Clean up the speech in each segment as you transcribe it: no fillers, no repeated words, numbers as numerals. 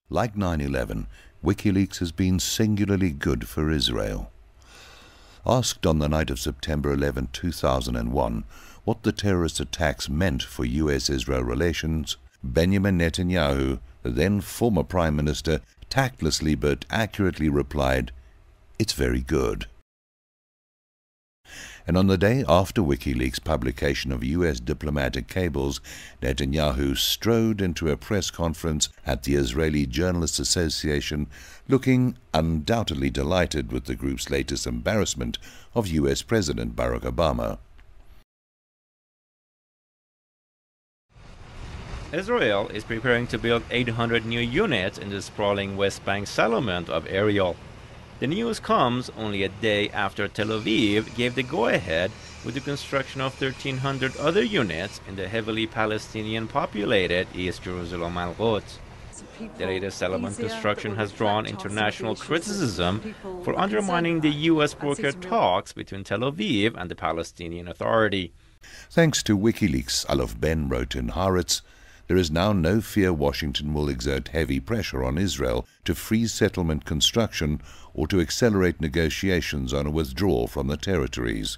Like 9/11, WikiLeaks has been singularly good for Israel. Asked on the night of September 11, 2001, what the terrorist attacks meant for US-Israel relations, Benjamin Netanyahu, the then former Prime Minister, tactlessly but accurately replied, "It's very good." And on the day after WikiLeaks' publication of US diplomatic cables, Netanyahu strode into a press conference at the Israeli Journalists Association, looking undoubtedly delighted with the group's latest embarrassment of US President Barack Obama. Israel is preparing to build 800 new units in the sprawling West Bank settlement of Ariel. The news comes only a day after Tel Aviv gave the go-ahead with the construction of 1,300 other units in the heavily Palestinian-populated East Jerusalem al-Quds. The latest settlement construction has drawn international criticism for undermining the US-brokered talks between Tel Aviv and the Palestinian Authority. Thanks to WikiLeaks, Aleph Ben wrote in Haaretz, there is now no fear Washington will exert heavy pressure on Israel to freeze settlement construction or to accelerate negotiations on a withdrawal from the territories.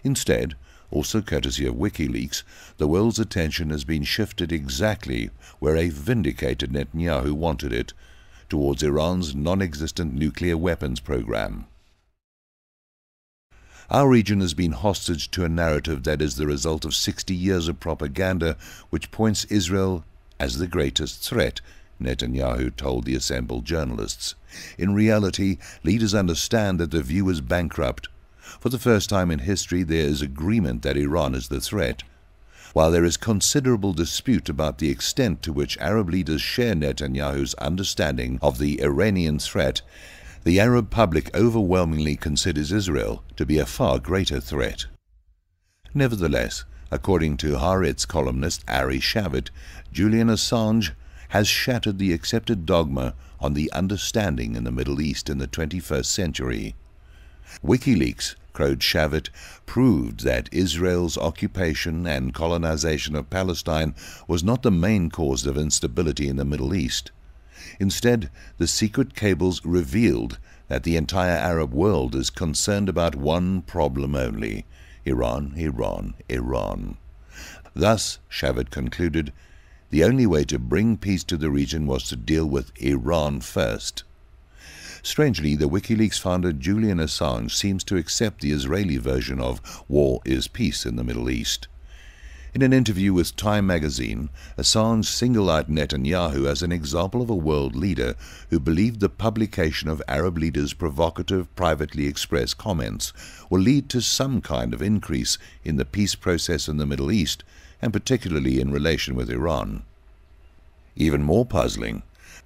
Instead, also courtesy of WikiLeaks, the world's attention has been shifted exactly where a vindicated Netanyahu wanted it, towards Iran's non-existent nuclear weapons program. Our region has been hostage to a narrative that is the result of 60 years of propaganda which points Israel as the greatest threat, Netanyahu told the assembled journalists. In reality, leaders understand that the view is bankrupt. For the first time in history, there is agreement that Iran is the threat. While there is considerable dispute about the extent to which Arab leaders share Netanyahu's understanding of the Iranian threat, the Arab public overwhelmingly considers Israel to be a far greater threat. Nevertheless, according to Haaretz columnist Ari Shavit, Julian Assange has shattered the accepted dogma on the understanding in the Middle East in the 21st century. WikiLeaks, crowed Shavit, proved that Israel's occupation and colonization of Palestine was not the main cause of instability in the Middle East. Instead, the secret cables revealed that the entire Arab world is concerned about one problem only: Iran, Iran, Iran. Thus, Shavit concluded, the only way to bring peace to the region was to deal with Iran first. Strangely, the WikiLeaks founder Julian Assange seems to accept the Israeli version of war is peace in the Middle East. In an interview with Time magazine, Assange singled out Netanyahu as an example of a world leader who believed the publication of Arab leaders' provocative, privately expressed comments will lead to some kind of increase in the peace process in the Middle East, and particularly in relation with Iran. Even more puzzling,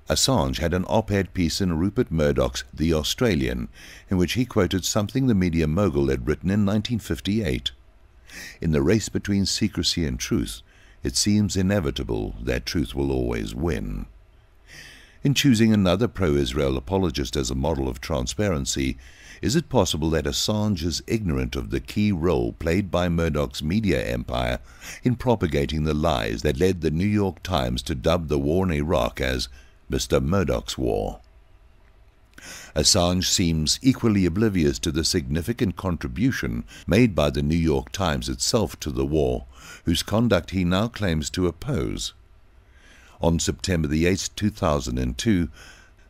Assange had an op-ed piece in Rupert Murdoch's The Australian, in which he quoted something the media mogul had written in 1958. In the race between secrecy and truth, it seems inevitable that truth will always win. In choosing another pro-Israel apologist as a model of transparency, is it possible that Assange is ignorant of the key role played by Murdoch's media empire in propagating the lies that led the New York Times to dub the war in Iraq as Mr. Murdoch's War? Assange seems equally oblivious to the significant contribution made by the New York Times itself to the war, whose conduct he now claims to oppose. On September 8, 2002,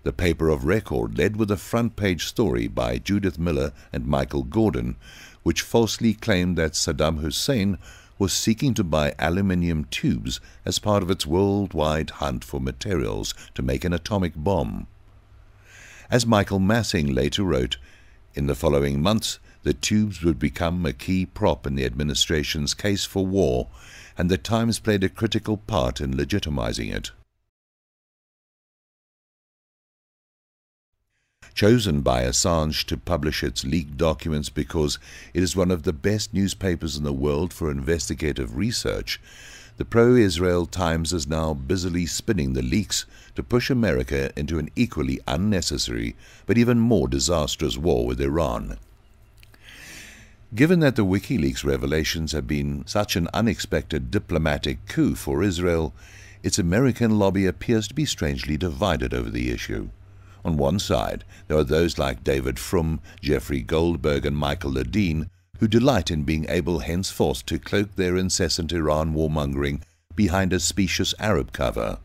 the paper of record led with a front-page story by Judith Miller and Michael Gordon, which falsely claimed that Saddam Hussein was seeking to buy aluminium tubes as part of its worldwide hunt for materials to make an atomic bomb. As Michael Massing later wrote, in the following months, the tubes would become a key prop in the administration's case for war, and the Times played a critical part in legitimizing it. Chosen by Assange to publish its leaked documents because it is one of the best newspapers in the world for investigative research, the pro-Israel Times is now busily spinning the leaks to push America into an equally unnecessary but even more disastrous war with Iran. Given that the WikiLeaks revelations have been such an unexpected diplomatic coup for Israel, its American lobby appears to be strangely divided over the issue. On one side, there are those like David Frum, Jeffrey Goldberg and Michael Ledeen, who delight in being able henceforth to cloak their incessant Iran warmongering behind a specious Arab cover.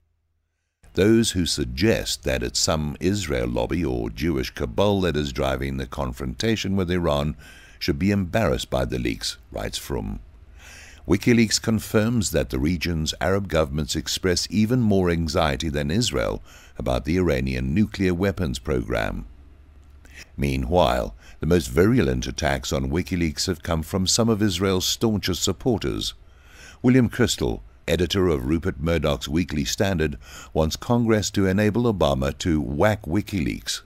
Those who suggest that it's some Israel lobby or Jewish cabal that is driving the confrontation with Iran should be embarrassed by the leaks, writes Frum. WikiLeaks confirms that the region's Arab governments express even more anxiety than Israel about the Iranian nuclear weapons program. Meanwhile, the most virulent attacks on WikiLeaks have come from some of Israel's staunchest supporters. William Kristol, editor of Rupert Murdoch's Weekly Standard, wants Congress to enable Obama to whack WikiLeaks.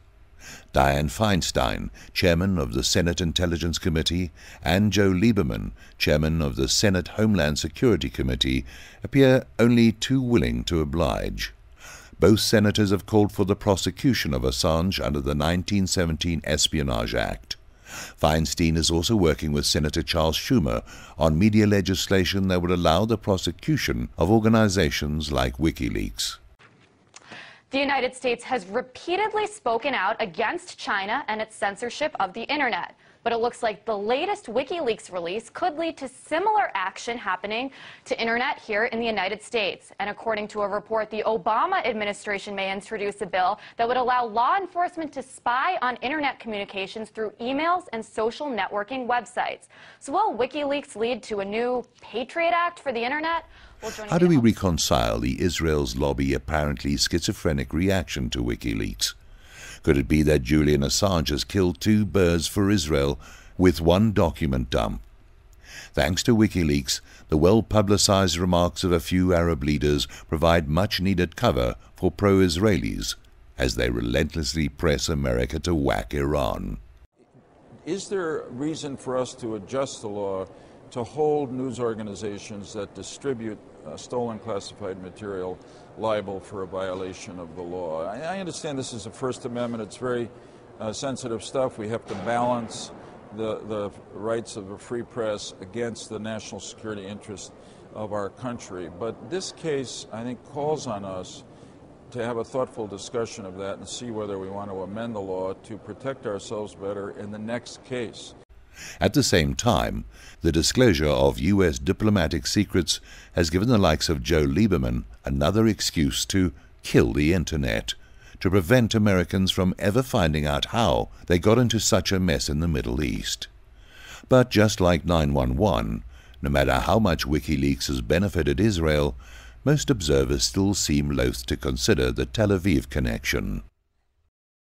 Dianne Feinstein, chairman of the Senate Intelligence Committee, and Joe Lieberman, chairman of the Senate Homeland Security Committee, appear only too willing to oblige. Both senators have called for the prosecution of Assange under the 1917 Espionage Act. Feinstein is also working with Senator Charles Schumer on media legislation that would allow the prosecution of organizations like WikiLeaks. The United States has repeatedly spoken out against China and its censorship of the Internet. But it looks like the latest WikiLeaks release could lead to similar action happening to Internet here in the United States. And according to a report, the Obama administration may introduce a bill that would allow law enforcement to spy on Internet communications through emails and social networking websites. So will WikiLeaks lead to a new Patriot Act for the Internet? How do we reconcile the Israel's lobby apparently schizophrenic reaction to WikiLeaks? Could it be that Julian Assange has killed two birds for Israel with one document dump? Thanks to WikiLeaks, the well-publicized remarks of a few Arab leaders provide much-needed cover for pro-Israelis as they relentlessly press America to whack Iran. Is there reason for us to adjust the law to hold news organizations that distribute stolen classified material liable for a violation of the law? I understand this is a First Amendment. It's very sensitive stuff. We have to balance the rights of a free press against the national security interest of our country. But this case, I think, calls on us to have a thoughtful discussion of that and see whether we want to amend the law to protect ourselves better in the next case. At the same time, the disclosure of U.S. diplomatic secrets has given the likes of Joe Lieberman another excuse to kill the Internet, to prevent Americans from ever finding out how they got into such a mess in the Middle East. But just like 9/11, no matter how much WikiLeaks has benefited Israel, most observers still seem loath to consider the Tel Aviv connection.